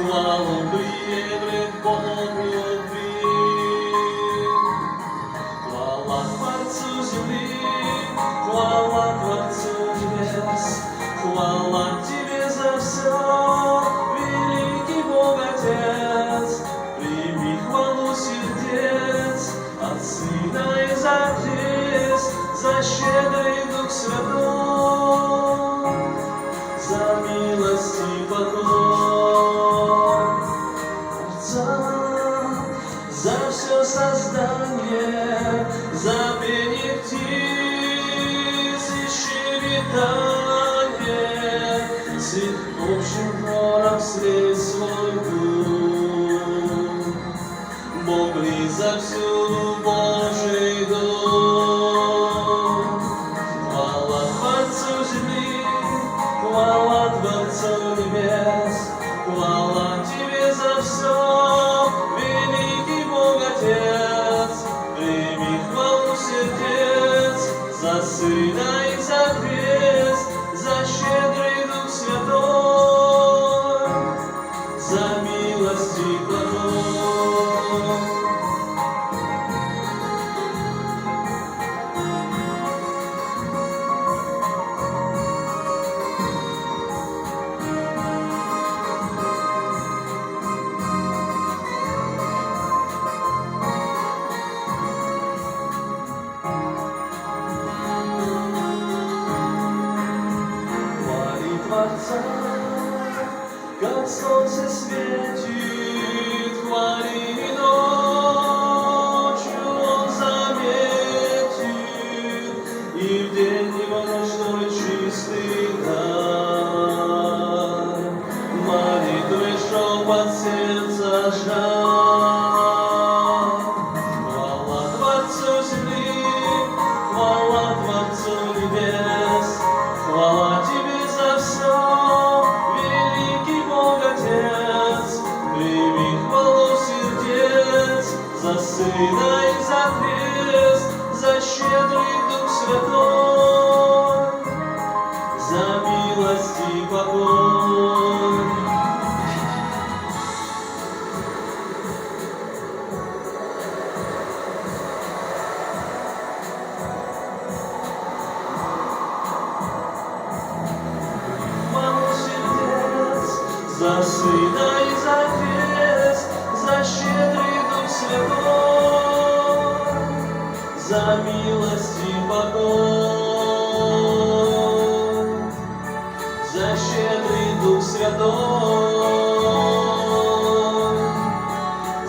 хвалу приемлет Бог любви. Хвала Творцу земли, хвала Творцу небес, хвала Тебе за все, великий Бог Отец. Прими хвалу сердец от Сына и за крест, за щедрый Дух Святой, за милость и покой. За все создание, за пение птиц и щебетание, с их общим хором вслед свой дух. Бог близок всюду, Божий Дух. Хвала Творцу земли, хвала Творцу небес, хвала Тебе за все, великий Бог Отец. Прими хвалу сердец за Сына и за крест, за щедрый Дух Святой, за милость и покой. Творца, как солнце светит, хвали и ночью он заметит, и в день его ночной чистый дар. Молитвы шепот сердца жар. Хвала Творцу земли, хвала Творцу небес, хвала Тебе за все, великий Бог Отец. Прими хвалу сердец за Сына и за крест, за щедрый Дух Святой, за милость и покой. За Сына и за крест, за щедрый Дух Святой, за милость и покой, за щедрый Дух Святой,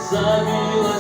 за милость.